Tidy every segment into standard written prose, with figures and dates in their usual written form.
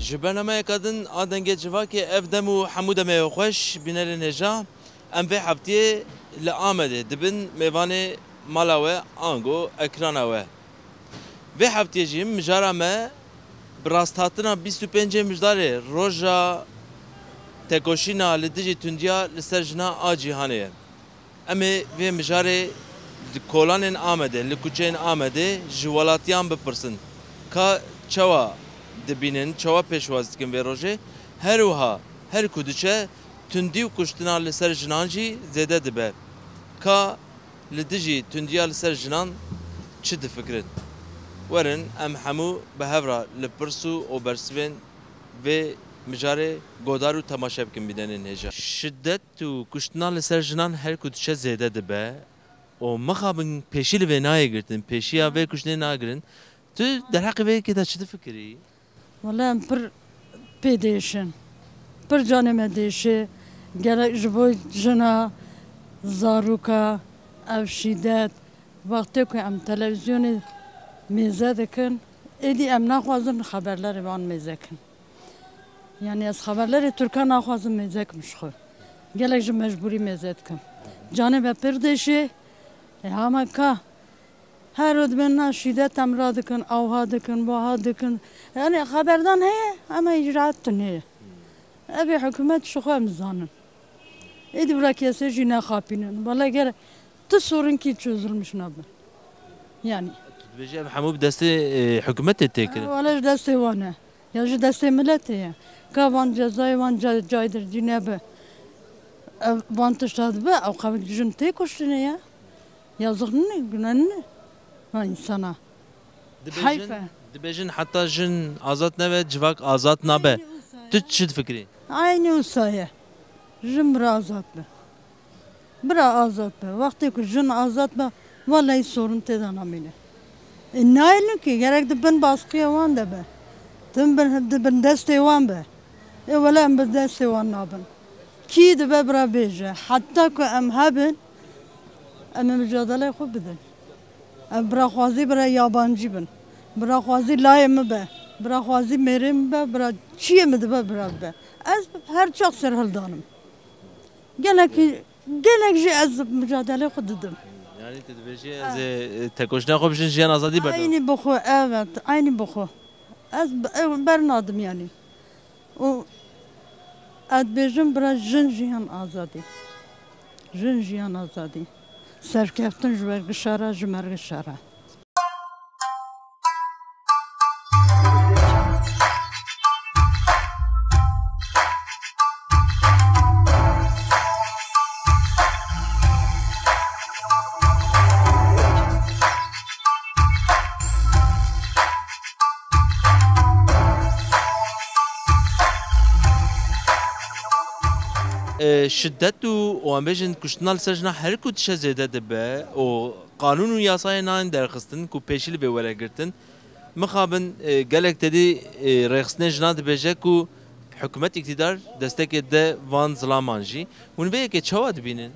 جبرنامه کدن آدنگ جواکی افدم و حمود می خوش بینر نجا ام به هفته لآمده دبن میوان مالاوه آنگو اکرانوه به هفته جیم مجارا ما براستاتنا 25 مجداره روزا تکوشینا لدیجی تندیا لسرجنا آجیهانه اما به مجاره کلان آمده لکوچین آمده جوالاتیان بپرسن که چوا دبینن چوا پیشواز کن به روزه هر وها هر کدوچه تندی و کشتنا لسر جنانجی زیاده دبه که لدیجی تندیا لسر جنان چه دفکرن ورن ام همو به هفرا لپرسو و برسوین و مجاره گودار و تماشا بکن بیدنین هجا شدت و کشتنا لسر جنان هر کدوچه زیاده دبه و مخابن پیشی لوی نایه گرتن پیشی ها وی کشتنی نایه گرتن تو در حق وی که دا چه دفکری؟ والله ام پر پیدیشن پر جانم دیشه گرک جبوی جنا زاروکا افشیدت وقتی که ام تلویزیون میزه دکن ایدی ام نخوازم خبرلاری وان میزه کن یعنی از خبرلاری ترکا نخوازم میزه کمش خور گلک جو مجبوری میزه کن جانم پر دیشه همه که هر روز من شدت امراض کن آوها دکن باها دکن یعنی خبردان هست اما اجرات نیه ابی حکومت شخو امزانن ایدی برای کسی جی نخابینن ولی اگر تو سورن کی چوزلمش نبود یعنی بيجي محمود دست حكومة تكر ولا دست وانه یا جو دست ملته که وان جزای وان جای در جنبه وان تشتاد به او قبل جن تکوشنه یا زغنه گننه ما insana. دبيجن حتى جن آزاد نبه جواك آزاد نبه تشد فكري aynı usaya jin bira azad be bira azad be vakti ki jin azad be vallahi sorun tedan amine nailin ki gerek de ben baskıya van da be ben desteği van be valla ben desteği van nabın ki de be bira beje hatta ki em habin em mücadele khub bedin برا خوازی برا یابانجی بن برا خوازی لایم به برا خوازی مریم به برا چیه مده به برا به از هر چاق سرهل دانم گلک جی از مجادله خود دادم yani tedbirci az tekoşna خوبشن جیان آزادی برد aynı بخو evet aynı بخو az bernadım yani o adbejim برا جن جیان آزادی جن جیان آزادی سرکفتن جوار شارا جمرگ شارا شدت و امبیجن کشتنال سرجنا هر کدش زیاده دبه و قانون و یاسای نان درخستن کو پیشیل به وره گرتن مخابن گلک تدی رخصنه جنا دبیجه کو حکومت اقتدار دستک ده وان ظلامانجی اون به که چواد بینن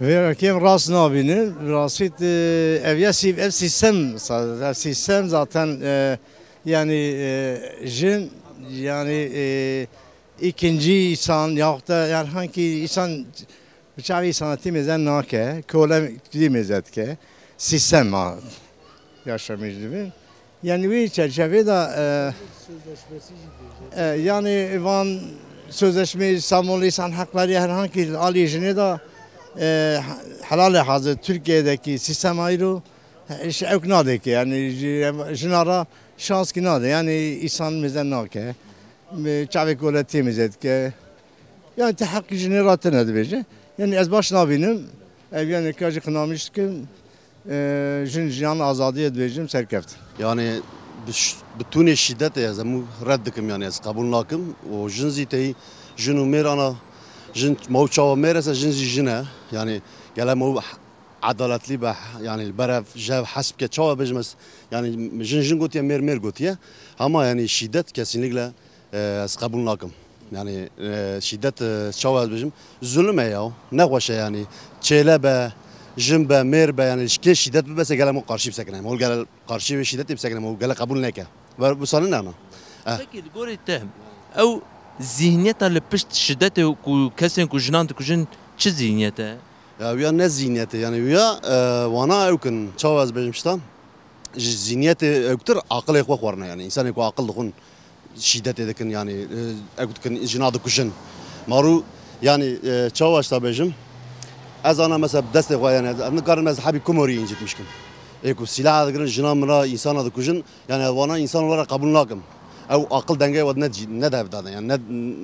Ve kim rast nabinin rasit ev sistem zaten yani jin yani ikinci insan yahut da yani hangi insan bıçağı sanatı mezen nake kolem dimezet ke sistem var yaşamış gibi yani bir çerçevede yani van sözleşme İstanbul İnsan Hakları herhangi aliyecine de halal hazır Türkiye'deki sistem ayrı evknadeki yani jinara şans kinadı yani insan mezen nake çavik koleti mezet ke yani tahakkuk jeneratör ne diyeceğim yani az baş nabinin yani kacı kınamış ki jin azadiye diyeceğim serkeft yani bütün şiddet ya zamu reddikim yani az kabul nakim o jin ziteyi jin umer ana jin mavçava merese jin jine yani gelen mav adaletli به yani برای جاب حسب که چه بجمس yani jin gotiye mer gotiye ama yani şiddet kesinlikle az kabul nakim yani şiddet çavaz bizim zulme ya ne hoşa yani çele be jimbe merbe yani şike şiddet bese gelem karşı bir sekene ol gel karşı bir şiddet bir sekene ol gel kabul neke ve bu sanın ana Peki gorê te ew zihniyeta li pişt şiddetê ku kesên ku jinan dikujin çi zihniyet e? Ya via ne zihniyeti yani via wana evkin çavaz bejmiştam. Zihniyeti evktir akıl ekwa kvarna yani insan ekwa akıl dukun şiddet edekin yani evkin jinadı kuşun. Maru yani çavaz bejim. Az ana mesela deste koy yani ne karın mesela habi kumori incitmişkim. Eko silah adıkın jinamına insan adı kuşun yani wana insan olarak kabul nakım. Ev akıl denge ve ne devdadan yani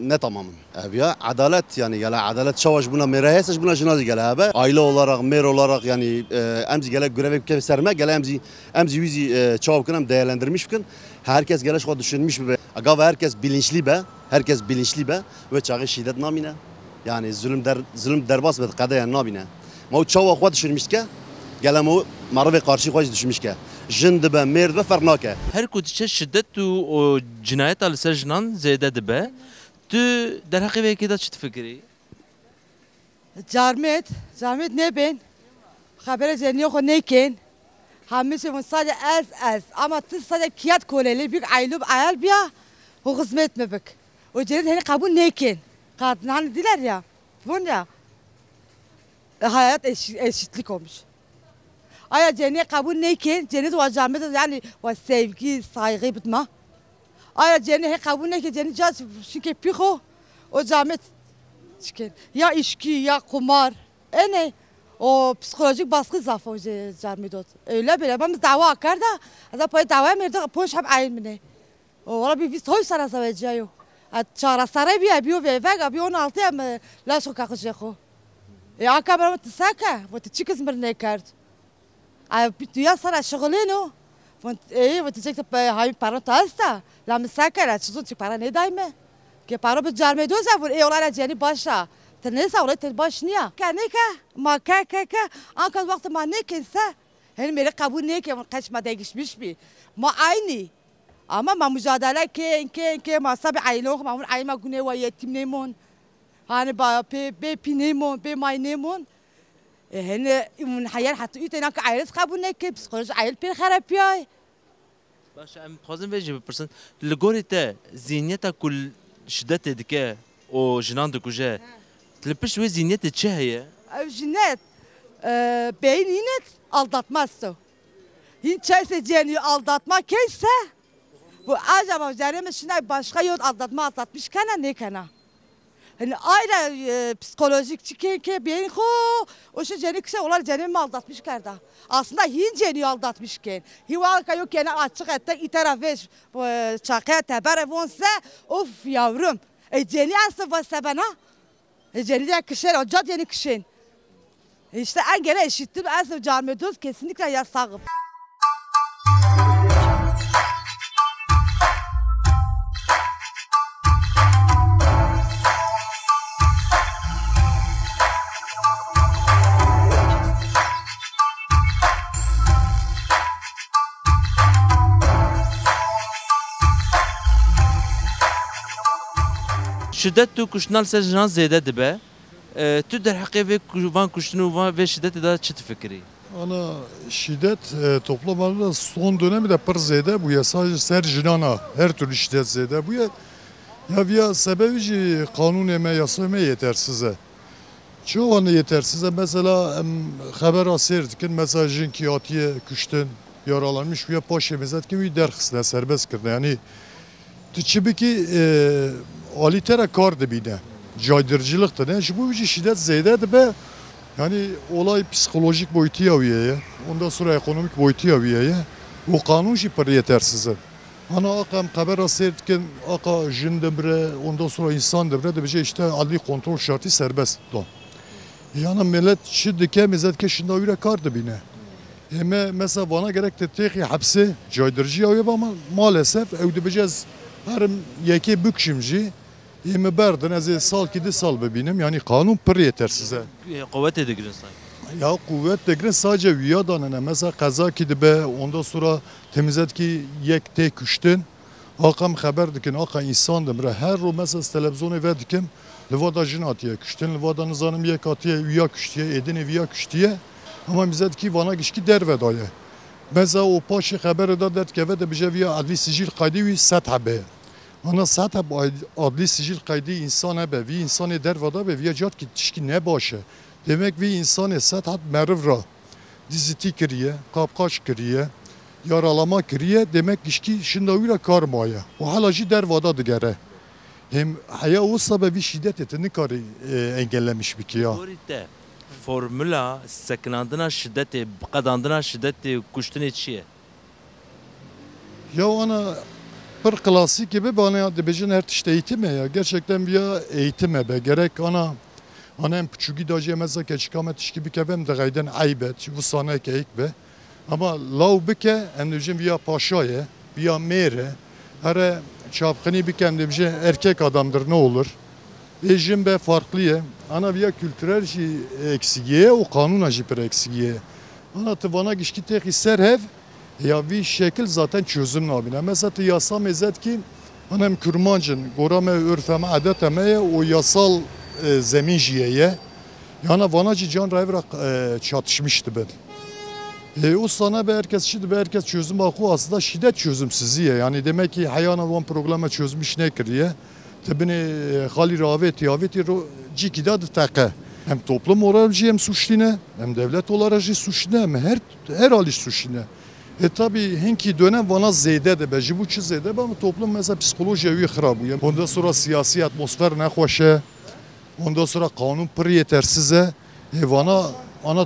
ne tamamın. Ya adalet yani gele adalet çavaş buna merahesej buna jinazi gele abi. Aile olarak mer olarak yani emzi gele görev keserme gele emzi yüzi çavukun değerlendirmiş bugün. Herkes gele şu düşünmüş be. Aga herkes bilinçli be. Herkes bilinçli be ve çağı şiddet namine. Yani zulüm derbas ve kadaya namine. Ma o çavuk xwed düşünmüş ki gele ma marve karşı xwed düşünmüş ki. Jin dibe mer dibe fark nake. Her ku diçe şiddet û o cinayeta li ser jinan zêde dibe. Tu derheqê vekê de çi difikirî? Carmet ne ben? Habere zeniyor ko nekin? Hamisi von sadece ez ama tız sadece kiyat koleli büyük aylub ayal biya o hizmet mi bak? O cennet hani kabul nekin? Kadın hani diler ya. Bunun ya. Hayat eşitlik olmuş. Aya cennet kabul nekin? Cennet ve carmet yani ve sevgi, saygı bitme. Aya cennet kabul nekin? Cennet caz çünkü piho o carmet çıkın. Ya içki ya kumar. Ne? O psikolojik baskı zafı o carmidot. Öyle böyle. Ben biz dava akar da. Hatta pay dava merdi. Poş hep aynı mı ne? O valla bir toy sana savacıyor. Çara saray bir abiyo ve vega bir 16 am la sokakçı ko. Akar ben tsaka. Vot çıkız mır ne kart. Ay bir dünya sana şogoleno. Vot vot çekti hay para tasta. La mesaka la çizon çık para ne dayme. Ke para bir carmidot zavur. Olara ceni başa. Neyse oraya tel baş niye? Kaneka, makaka, ankaz vakti ma ne kense, hani mere kabul ne ki kaçma değişmiş bir, ma aynı, ama ma mücadele ke ma sabi aynı, ma aynı ma güne ve yetim nemon, hani ba be pinemon, be may nemon, hani un hayal hatta ütena ki ayrıs kabul ne ki psikoloji ayrı bir harap ya. Baş em xwazim vê jî bipirsin li gorê te zihniyeta ku şiddet dike o jinan dikuje li pişt wê zihniyetê çi heye? Ev jinet, beyin yine aldatmazdı. Hiç çeyse ceni aldatma keyse, bu acaba üzerime şuna başka yol aldatmış kana ne kana? Hani ayrı psikolojik çıkıyor beyin o şey ceni kısa olar cenimi aldatmış karda. Aslında hin ceni aldatmışken, hivalka yok yani açık ette itaraf veş çakaya teber evonsa of yavrum. Ceni asıl vasabana. Ceni kışın, o cad yeni kışın. İşte en gene eşittim. Asıl carmedoz kesinlikle yasağım. Şiddet tu kuştan ser jinan zêde dibe. Tu derheqê vê van kuştin û vê şiddetê de çi difikirî? Ana şiddet toplum halinde son dönemi de pır zede bu ya sadece ser jinana her türlü şiddet zede bu ya sebebi kanun eme yasa eme yetersize. Çoğu anı yetersize mesela haber asirdikin mesela jinki atiye kuştin yaralanmış ya paşemizet ki bir derxisine serbest kırdı yani tüçibiki alitera kar dibine. Caydırıcılık da ne? Bu bir şiddet zeyde be yani olay psikolojik boyutu yaviye, ondan sonra ekonomik boyutu yaviye. O kanun şipari yetersiz. Ana akam haber asırken aka jin debre, ondan sonra insan debre de bir işte adli kontrol şartı serbest da. Yani millet şiddike mezet ke şimdi öyle kardı bine. Mesela bana gerek de tehi hapse caydırıcı yaviye ama maalesef evde beceğiz her yeki bükşimci. Yeme berdin az sal ki de sal bebinem yani kanun pır yetersize. Kuvvet edigirin sanki. Ya kuvvet degrin sadece viyadanına mesela kaza ki de be ondan sonra temizlet ki yek tek küşten akam haber dikin aka insan demre her ro mesela televizyonu verdikim levada jin atiye küşten levada nizanım yek atiye üya küştiye edine viya küştiye ama mizet ki vana gişki dervedaya. Mesela o paşa haber eda dert ki ve de bize viya adli sicil kaydı vi set habe. Ana zaten adli sicil kaydı insan be, vi insanı dervada be, vi acat ki tişki ne başı. Demek vi insanı zaten merivra, diziti kiriye, kapkaç kiriye, yaralama kiriye, demek ki şimdi öyle karmaya. O halacı dervada digere. Hem haya o sebebi şiddet etini karı engellemiş bir ki ya. Gorite formüla sekinandına şiddeti, kadandına şiddeti kuştun çiye. Ya ana bir klasik gibi bana dibecin her tişte eğitime ya. Gerçekten bir eğitime be. Gerek ana hem küçüğü da cemezse keçikamet işki bir kevem de gayden aybet. Bu sana keyik be. Ama lav bike hem dibecin bir paşaya, bir mere. Her çapkını bir kem dibecin erkek adamdır ne olur. Ejim be farklıya. Ana bir kültürel şey eksiğe, o kanun acıpır eksiğe. Ana tıvana gişki tek ister hev. Ya bir şekil zaten çözüm nabine. Mesela yasa mezet ki hanem kürmancın, gorame örfeme, adeteme o yasal zemin jiyeye. Yani vanacı can rayvra çatışmıştı ben. O sana be herkes şimdi be herkes çözüm bakı aslında şiddet çözümsüzüye. Yani demek ki hayana van probleme çözmüş ne kiriye. Tabii hali aveti cikida da taka. Hem toplum olarak hem suçline, hem devlet olarak suçline, hem her hali suçline. Tabii henki dönem bana zeyde de be, bu çiz zeyde ama toplum mesela psikolojiyi xarabuye. Ondan sonra siyasi atmosfer ne hoşe, ondan sonra kanun pır yetersize.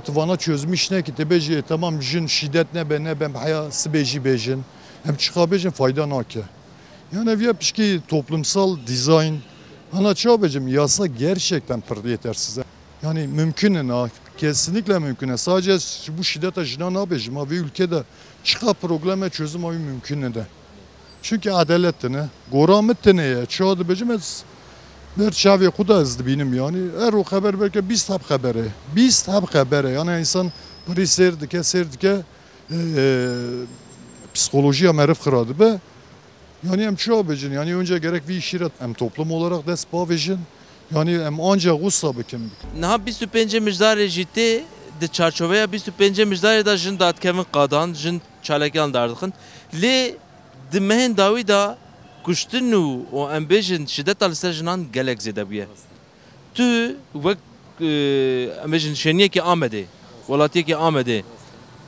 Vana çözmüş ne ki tebeci tamam jin şiddet ne ben haya sibeci bejin, hem çıkabejin fayda nake. Yani bir pişki toplumsal dizayn, ana çabecim yasa gerçekten pır yetersize. Yani mümkün kesinlikle mümkün. Sadece bu şiddet ajına ne yapacağım abi ülkede çıka probleme çözüm abi mümkün de. Çünkü adaletini, gorametini ya çoğu becimez. Der çavi kuda azdı benim yani. O haber belki biz tab habere. Yani insan biri serdike psikolojiye merif kıradı be. Yani hem çoğu becin yani önce gerek bir işiret hem toplum olarak dest bağvejin. Yani hem ancak gussa bikim. Naha 25 mijdarê jî tê di çarçoveya 25 mijdarê da jin dadkevin qadan, jin çalekan derdixin. Lê di mehên dawî da kuştin û o em bêjin şiddeta li ser jinan gelek zêde bûye. Tu wek em bêjin şeniyekî Amedê, welatiyekî Amedê.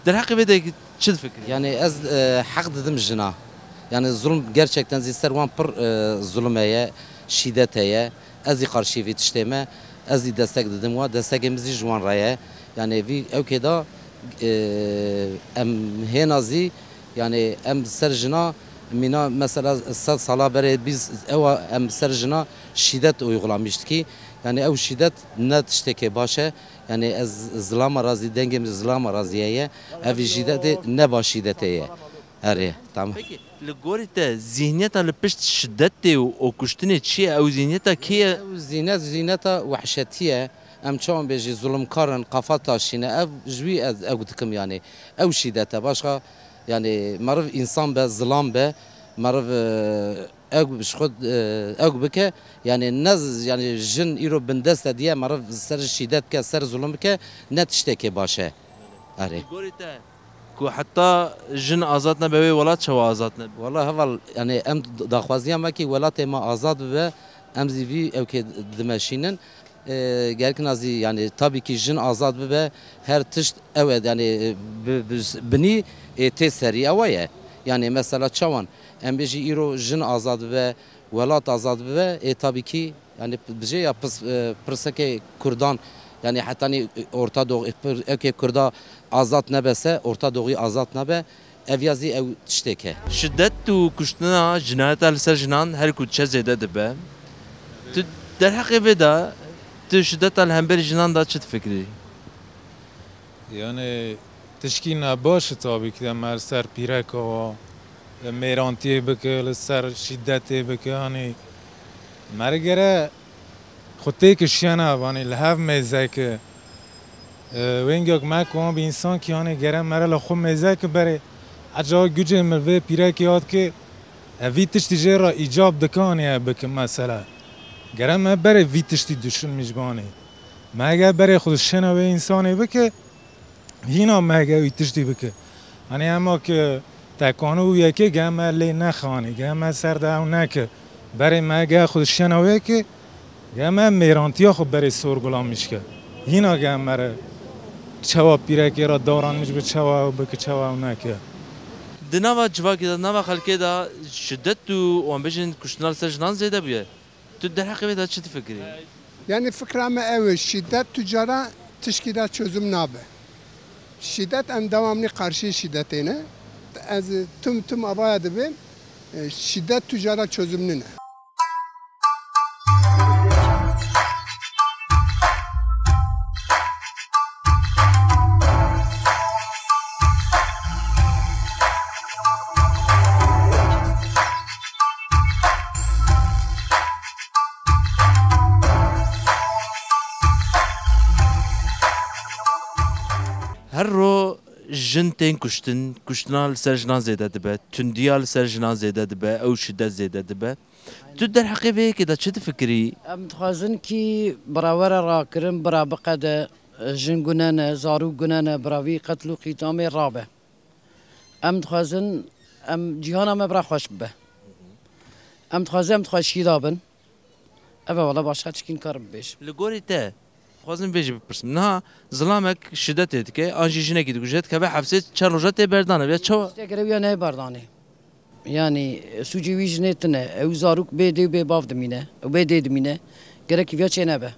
Derheqê vê de çi difikirî? Yani ez hak dedim jina. Yani zulüm gerçekten zîser wan pir zulmeye, şiddeteye. Ez karşı vit işleme, ez destek dedim wa destekimizi jwan raya. Yani vi evkeda em henazi yani em serjina mina mesela sad sala bere biz eva em serjina şiddet uygulamıştık ki yani ev şiddet net işteki başa yani ez zlam arazi dengemiz zlam araziye ev şiddet ne baş şiddeteye. Her tamam. Peki, li gorî te zihniyeta li pişt şiddetê û o kuştinê çi ye? Ew zihniyeta kê ye? Zihniyeta vahşetiye. Em çawan bêjî zulmkarin qafa taşîne ev ji wî ew dikim yani. Ew şiddete başka yani meriv insan be zilam be meriv ew ji xwe ew bike yani nez yani jin îro bindeste diye meriv ser şiddet ke ser zulm bike ne tiştekê baş e. Li gorî te ku heta jin azad nebe wê welat çawa azad nebe? Vallahi heval yani em daxwaziya me ki welatê me azad bibe em zî vî evkê dimeşînin gerkin azî yani tabii ki jin azad bibe her tişt evet yani binî tê serî ew ye. Yani mesela çawan em bêjî îro jin azad bibe welat azad bibe tabii ki yani bijê ya pirsekê Kurdan yani hetani Orta Doğu evkê Kurda azad nebese Orta Doğu'yu azad nebe ev yazî ew tişteke. Şiddet û kuştina cinayeta li ser jinan her ku çe zêde dibe. Tu derheqê vê de tu şiddeta li hemberî jinan da çi difikirî? Yani tişkî nebaş tabii ki em ser pîreka mêrantiyê bike li ser şiddetê bike yani mergere xwe kişiyana yani li hev mêzeke wengek me ku bir insan ki yani gere mere li xwe mêzeke bere eca gücê me vê pîrekê hat ki vî tiştî jê ra îcab dikaniye bikim mesela gere me bere vî tiştî düşün mijbanê me ge bere xwe şena wê insanê bike hîna me ge wî tiştî bike hani ema ki tekanû yekê ge me lê nexanî ge me ser de ew neke برای ما گه خودشیان اوه که گه ما میرانتیا خود برای سورگلام میشه هینا گه مره چوا پیره که را دوران میشه به چوا و بک چوا و نکه دناوا جواکی دا ناوا خلکی دا شدت و وان بجن کشتنال سر جنان زیده بیه تو در حقیقت دا چه تفکری؟ Yani fikrame ev şiddet tüccara tişkide çözüm nabe. Şiddet em devamlı karşı şiddetine. Az tüm abaya dibim şiddet tüccara çözümlü ne? هر رو جن تین کشتنال سر جنان زیده دبه تندیال سر جنان زیده دبه او شدت زیده دبه تو در حقیقت که دا چه تفکری؟ ام تخازن کی براور را کرن برا بقده جن گنانه زارو گنانه براوی قتل و قیتام رابه ام تخازن ام جهان ام برا خوش به ام تخازن ام تخاشی دابن اوه والا باشا چکین کارم بیش لگوری ته خوازم بیجی بپرسم نه ظلامک شدت اید که آنجی جنه کی دوجت که به حبسه چند روزت بردانه بیا چه؟ تگرب یا نه بردانه yani suci vicnetine ev zaruk bede be bav demine bede demine gerek vya çenebe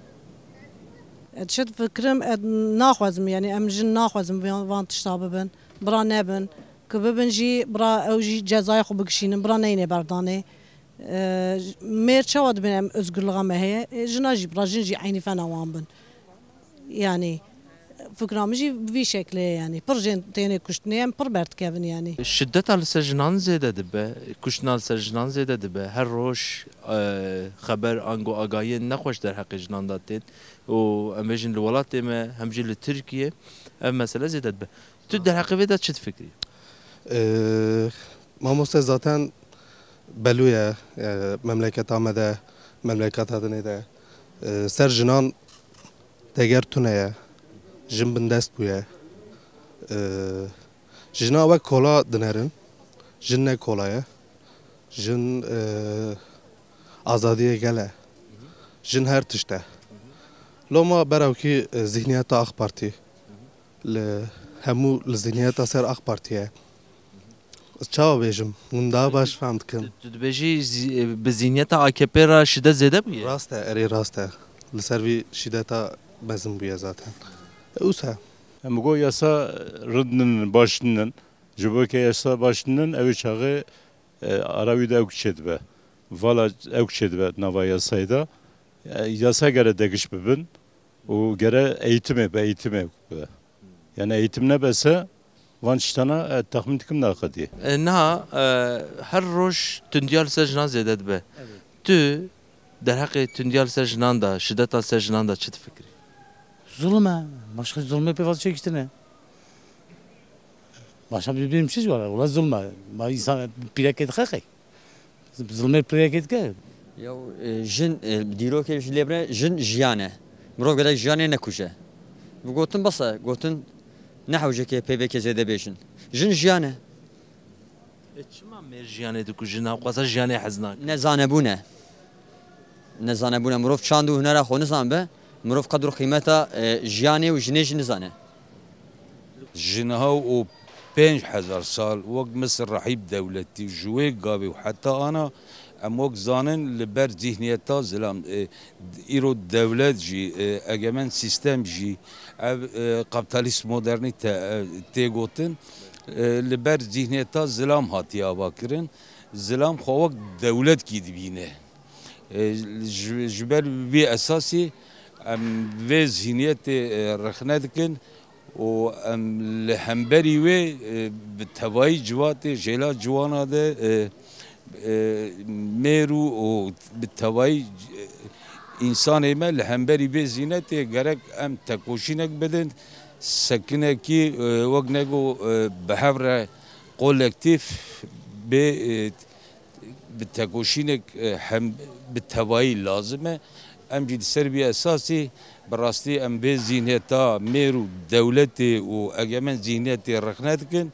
شد فکرم ناخوازم يعني ام جن ناخوازم وان تشتابه بن برا نبن كببن جي برا او جي جزاي خو بكشين برا نينه بردانه مير چواد بنم özgürlüğe مهي جناجي برا جنجي عيني فانا وان بن يعني فكرامجي في شكله يعني برجن تاني كشتنيم بربرت كيفن يعني شدت على سجنان زیده دبه کشتنال سجنان زیده دبه هر روش خبر آنگو آگاهی نخوش در حق جنان دادن و امجن الولات ما همجی لترکیه ام مسئله زیده دبه تو در حق ویدا چه فکری؟ ما مست zaten بلویه مملکت آمده مملکت هدنه ده سر جنان دیگر تونه جن بندست بویه جنا و کولا دنرن جن نه کولایه جن آزادیه گله جن هر تشته لما براو کی ذهنیت آخ پارتی ل همو لذهنیت سر آخ پارتیه چاو بیجم اون دا باش فهمت کن تو بیجی به ذهنیت AKP را شدت زیده بیه؟ راسته اری راسته لسروی شدت مزم بیه zaten اوسه Hem go yasa rıdının başının, cüböke yasa başının evi çağı aravide evkçedbe. Vala evkçedbe nava yasayda. Yasa göre degiş bibin. O göre eğitime. Yani eğitim ne bese van çtana tahmin kim ne akadi. نه هر روش تندیال سر جنان زیده دبه تو در حق تندیال سر جنان دا شدت سر جنان دا چه فکری؟ Zulme. Başka zulme pek fazla çekişti ne? Başka bir şey var. Ola zulme. Ma insan pireket khaki. Zulme pireket ke. Ya jin diro ke lebre jin jiyane. Mro gele jiyane ne kuje. Bu gotun basa gotun ne havje ke PVK zede beşin. Jin jiyane. چما میر جیانه دو کجنا قصا جیانه حزناک Ne zanebune. Ne zanebune mro çandu hunera xonu zanbe. مروف قدر قيمتها جياني وجنيج نزانه جنها و 5000 سال وقت مصر رحيب دولتي جويك قابي وحتى انا ام وقت زانن لبر ذهنيتها زلام ايرو دولت جي اجمن سيستم جي كابيتاليست مودرني تيغوتن لبر ذهنيتها زلام هاتيا باكرن زلام خو وقت دولت كي دبينه جبر بي اساسي ام وی ذهنیت رخنه دکن و ام لهمبری وی بتوای جوات جلا جوانا ده میرو و بتوای انسان ایمه لهمبری وی ذهنیت گرک ام تکوشینک بدن سکنه کی وقت نگو بحور کولکتیف به بتکوشینک هم بتوای لازمه ام جد سربيا اساسي براستي ام بي زينيتا ميرو دولتي و اجمن زينيتي رخنتكن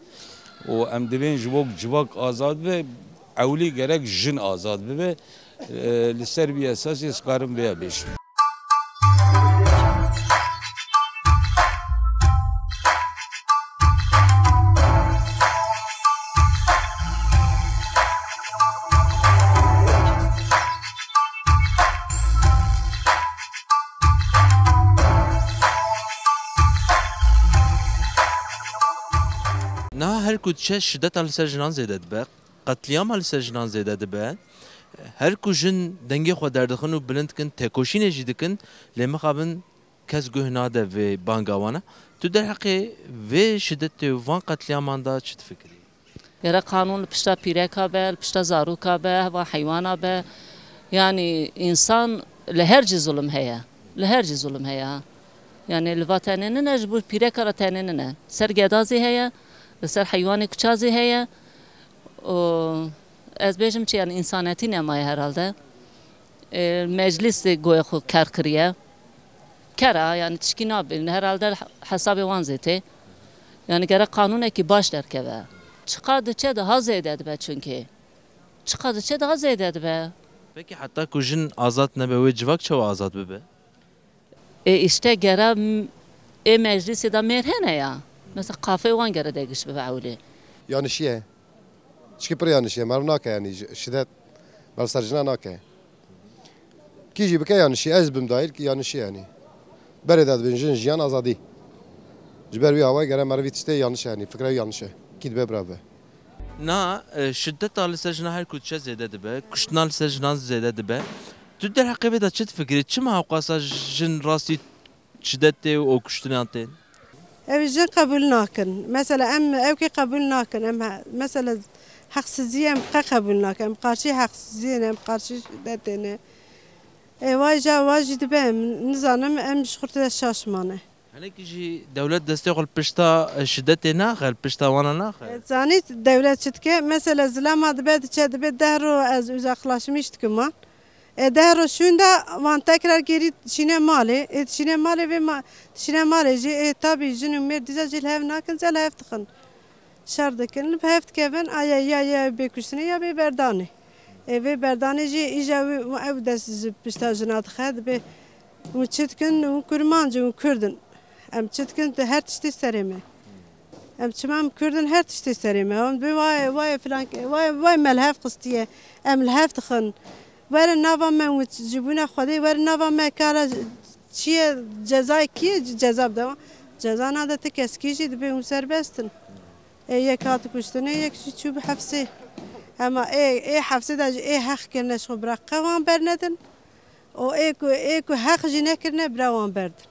و ام دبين جوك ازاد به اولي گرك جن ازاد به لسر بی اساسی اسکارم بیا بیش. نه هر کدوم شدت علی سر جنان زیاده دبه قتلیام علی سر جنان زیاده دبه هر کجن دنگی خود دردخن و بلند کن تکوشین جدیدکن لما خابن کس گهناده و بانگوانه تو در حقی و شدت وان قتلیام اندا چه فکری؟ یرا قانون پشتا پیرکا به پشتا زاروکا به و حیوانا به يعني إنسان لهرج ظلم هيا لهرج ظلم هيا يعني الوطنين نجبر بيركرة تانيننا سر جدازي هيا سر حيوان كشازي هيا و از بيجم چي يعني إنسانيتي نماي herhalde المجلس جوي خو كركرية كرا يعني تشكي نابل herhalde حسابي وانزيتي يعني جرا قانونه كي باش دركبه çıkardı çe daha ziyade be çünkü çıkardı çe daha ziyade be. Peki hatta kujin azat ne be ve civak çava azat be? İşte gera meclisi da merhene ya. Mesela kafe wan gera degiş be avli. Yani şiye. Çıkıp yani şiye marnaka yani şiddet balsarjına naka. Kiji bike yani şiye ezbim dahil ki yani şiye yani. Beredat benjin jiyan azadi. Ciber bir hava gera marvit işte yanlış yani fikre yanlış. Kid be brave. Na şiddet ali sejna her kutça zede dibe, kuştnal sejna zede dibe. Tu der hakkı da çet fikri çima haqasa jin rasti şiddette o kuştnante. Ev jin kabul nakin. Mesela ev ki kabul nakin. Mesela haksızlığı em kabul nakin. Em karşı haksızlığı em karşı şiddetine. Vayca vayci dibe nizanım em şurtada şaşmanı. Hani ki devlet destek ol pişta şiddete naxel pişta wana naxel. Zani devlet çitke mesela zilama dibe çe dibe dehro az uzaklaşmıştık man. Dehro şunda van tekrar geri şine mali, şine mali ve şine mali tabi jinum merdiza jil hev nakin zel hev tıkın. Şardıkın hev tkevin ya bekuştine ya be berdani. Ve berdani ji ija ev des pişta jinat xed be muçitkin kurmancı kurdun. Em çitkin her tişti serime. Em çimam kurdun her tişti serime. Em be vay falan vay melhef kıstiye. Em melhef tıkın. Ver nava men cibuna xwedê ver nava me kara çiye cezayı kiye cezab da ceza nada te keskî jî dibe hûn serbestin. Yek hat kuştine yek jî çû bi hefsê. Ama hefsê da jî heq kirine ji xwe bira qewan bernedin. O ku heq jî nekirine bira wan berdin.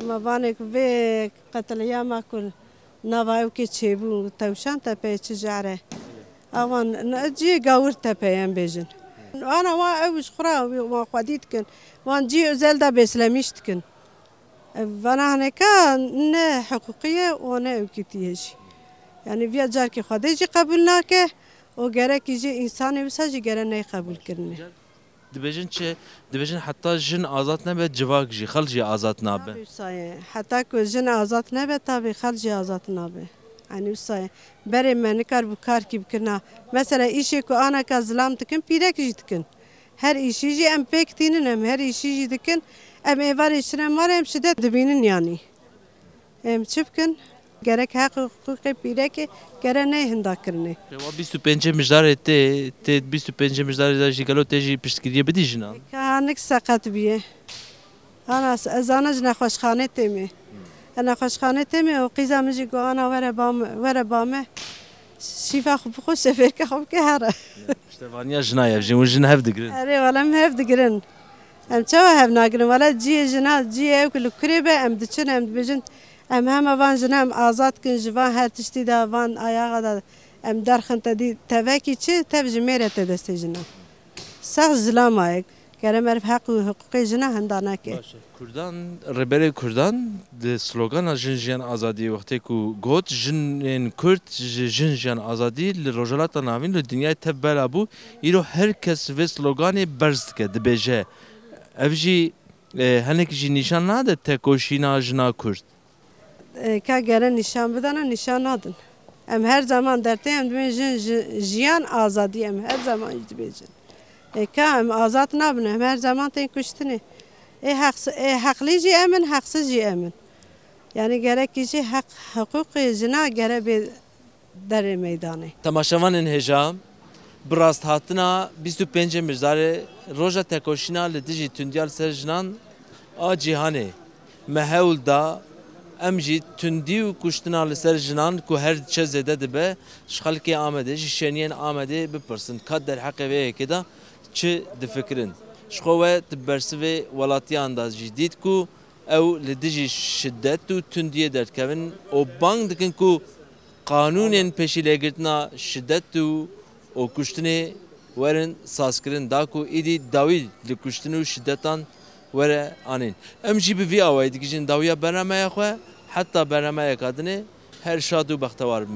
Ama vanê ku vê qetliyama ku nava ew kê çêbû tewşan tepeyê çi jare. Awan ciyê gawir tepeyê em bêjin. أنا وأوش خرا وخديت كن وانجي أزل دا بسلاميش كن فأنا هناك نه حقوقية وأنا أوكيتيش يعني في أجار كي خديجي قبولناك وجرك يجي إنسان بساجي جرا نه قبول كرني دبجن چه دبجن حتى جن آزاد نبه جواك جي خلجي آزاد نبه حتى كو جن آزاد نبه تابي خلجي آزاد نبه يعني وصاية بري ما نكار بكار كي بكرنا مثلا إشي كو أنا كزلام تكن بيرك جدكن هر إشي جي أم بيكتينن أم هر إشي جدكن أم إيفار إشنا مارا أم شدت دبينن يعني أم شبكن gerek hakkı bireke gere ne hindakırne. Ve 25 mijdar ete 25 mijdar jigalo teji piştkiriye bedijina. Kanik sakat biye. Ana azana jna xoşxane temi. Ana xoşxane temi o qizamji go ana were bame. Şifa xub xoş sefer ka xub ke hara. İşte vanya jna ya jin hev digrin. Are wala hev digrin. Em çava hev nagrin wala ci jna ci ev kul krebe em diçin em bijin em hema van jna em azad kin jivan her tişti da van ayağa da em derxin tedi teveki çi tevji merete destejina. Sağ zlamayek kerem erf hukuki jna handanake. Kurdan rebere Kurdan de slogan jin jiyan azadi vakti ku got jin Kürt jin jiyan azadi li rojalata navin li dünyayı tebbela bu iro herkes ve sloganı berzke dibeje. Evji hanek ji nişan nade tekoşina jina Kürt. Ka gelen nişan bedana nişan adın. Em her zaman derte em jiyan azadi em her zaman dibejin. که ام آزاد نبنه هر زمان تین کشتنه حقلی جی امن حقسız جی امن yani gerekli hukuk zina gere bir در میدانه تماشاوان هجا براست هاتنا 25 مردار روزا تکوشینا لدیجی تندیال سرجنان آ جیهانه مهول دا امجی تندی و کشتنا لسرجنان کو هر چه زده دبه شخلکی آمده جشنین آمده بپرسن کد در حق وی کدا چه دفکرن شخوه تبرسوی ولاتی انداز جدید کو او لدیجی شدت و تندیه در کون او بانگ دکن کو قانونên peşî lêgirtina şiddet û kuştinê werin sazkirin da ku êdî dawî li kuştin û şiddetan were anîn. Em jî bi vî awayî dikijin dawiya bernameya xwe heta bernameyeka dinê her şad û bextewar bin.